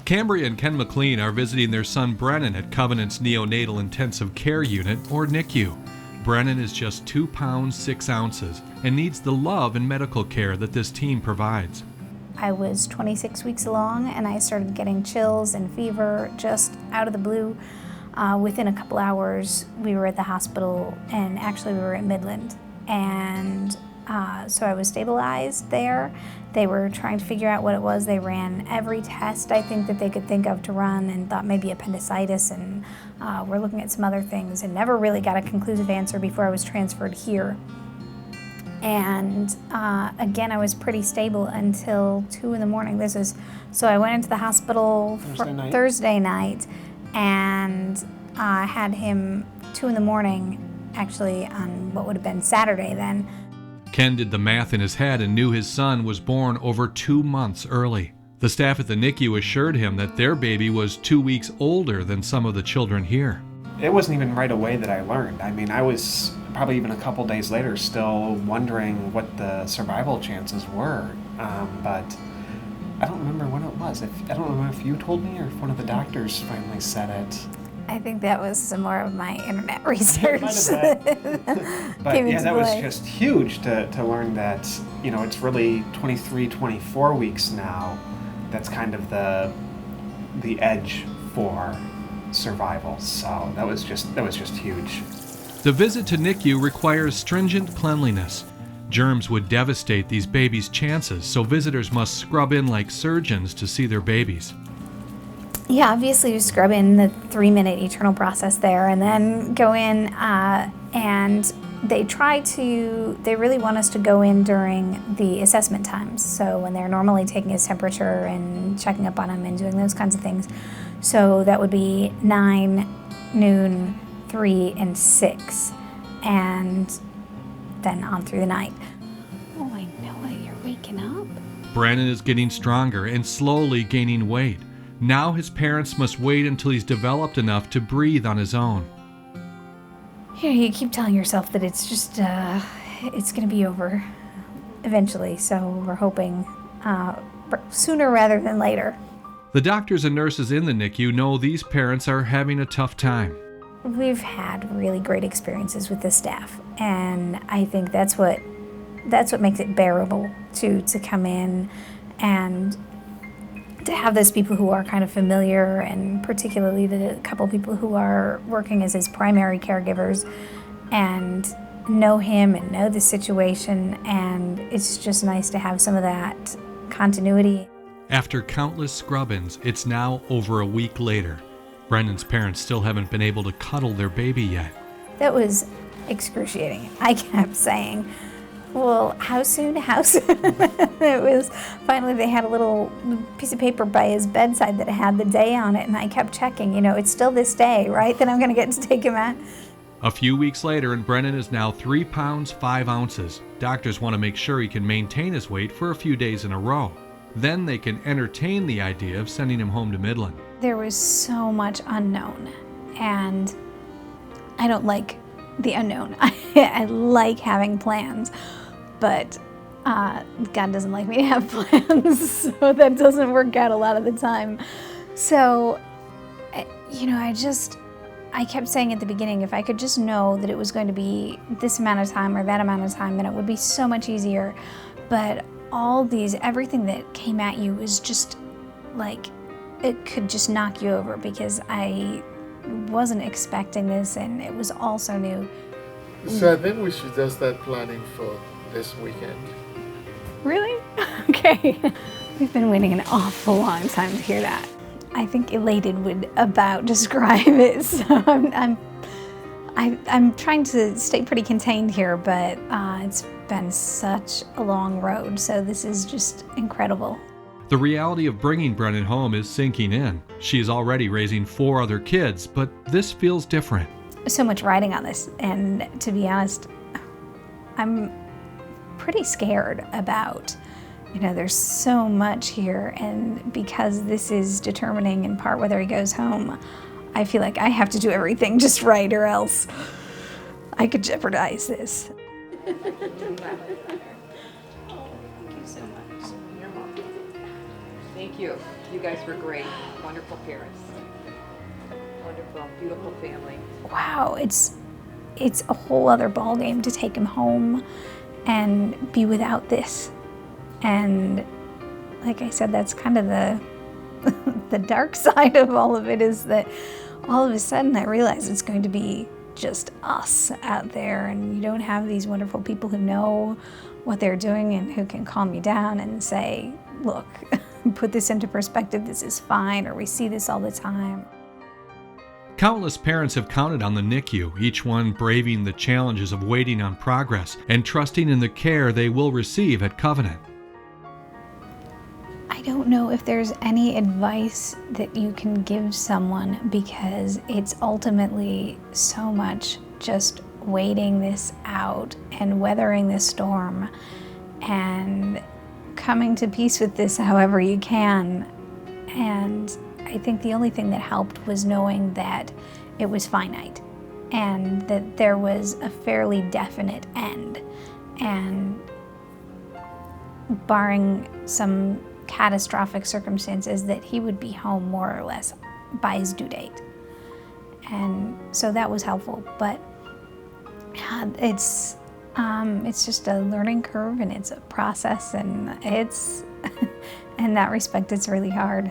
Cambria and Ken McLean are visiting their son Brennan at Covenant's Neonatal Intensive Care Unit, or NICU. Brennan is just 2 pounds 6 ounces and needs the love and medical care that this team provides. I was 26 weeks along and I started getting chills and fever just out of the blue. Within a couple hours, we were at the hospital, and actually we were at Midland. And so I was stabilized there. They were trying to figure out what it was. They ran every test I think that they could think of to run and thought maybe appendicitis, and we're looking at some other things, and never really got a conclusive answer before I was transferred here. And again, I was pretty stable until 2 in the morning. So I went into the hospital Thursday night, and I had him 2 in the morning, actually on what would have been Saturday then. Ken did the math in his head and knew his son was born over 2 months early. The staff at the NICU assured him that their baby was 2 weeks older than some of the children here. It wasn't even right away that I learned. I mean, I was probably even a couple days later still wondering what the survival chances were, but I don't remember when it was. I don't remember if you told me or if one of the doctors finally said it. I think that was some more of my internet research. But yeah, that was just huge to learn that, you know, it's really 23, 24 weeks now. That's kind of the edge for survival. So that was just huge. The visit to NICU requires stringent cleanliness. Germs would devastate these babies' chances, so visitors must scrub in like surgeons to see their babies. Yeah, obviously you scrub in the 3-minute eternal process there, and then go in, and they really want us to go in during the assessment times. So when they're normally taking his temperature and checking up on him and doing those kinds of things. So that would be 9, noon, 3, and 6, and then on through the night. Oh, I know it, you're waking up. Brandon is getting stronger and slowly gaining weight. Now his parents must wait until he's developed enough to breathe on his own. Yeah, you keep telling yourself that it's just, it's going to be over eventually, so we're hoping sooner rather than later. The doctors and nurses in the NICU know these parents are having a tough time. We've had really great experiences with the staff, and I think that's what makes it bearable to come in and to have those people who are kind of familiar, and particularly the couple people who are working as his primary caregivers and know him and know the situation, and it's just nice to have some of that continuity. After countless scrub-ins, it's now over a week later. Brendan's parents still haven't been able to cuddle their baby yet. That was excruciating. I kept saying, well, how soon? It was, finally they had a little piece of paper by his bedside that had the day on it, and I kept checking, it's still this day, right, that I'm going to get to take him at. A few weeks later, and Brendan is now 3 pounds 5 ounces. Doctors want to make sure he can maintain his weight for a few days in a row. Then they can entertain the idea of sending him home to Midland. There was so much unknown, and I don't like the unknown. I like having plans, but God doesn't like me to have plans, so that doesn't work out a lot of the time. So, I kept saying at the beginning, if I could just know that it was going to be this amount of time or that amount of time, then it would be so much easier. But everything that came at you was just like, it could just knock you over, because I wasn't expecting this, and it was all so new. So I think we should just start planning for this weekend. Really? Okay. We've been waiting an awful long time to hear that. I think elated would about describe it. So I'm trying to stay pretty contained here, but it's been such a long road. So this is just incredible. The reality of bringing Brendan home is sinking in. She is already raising 4 other kids, but this feels different. So much riding on this, and to be honest, I'm pretty scared about, there's so much here, and because this is determining in part whether he goes home, I feel like I have to do everything just right, or else I could jeopardize this. Thank you so much. You're welcome. Thank you. You guys were great. Wonderful parents. Wonderful, beautiful family. Wow, it's a whole other ballgame to take him home and be without this. And like I said, that's kind of the dark side of all of it, is that all of a sudden I realize it's going to be just us out there, and you don't have these wonderful people who know what they're doing and who can calm you down and say, look, put this into perspective, this is fine, or we see this all the time. Countless parents have counted on the NICU, each one braving the challenges of waiting on progress and trusting in the care they will receive at Covenant. I don't know if there's any advice that you can give someone, because it's ultimately so much just waiting this out and weathering this storm and coming to peace with this however you can. And I think the only thing that helped was knowing that it was finite and that there was a fairly definite end, and barring some catastrophic circumstances, that he would be home more or less by his due date. And so that was helpful, but it's just a learning curve, and it's a process, and it's in that respect it's really hard.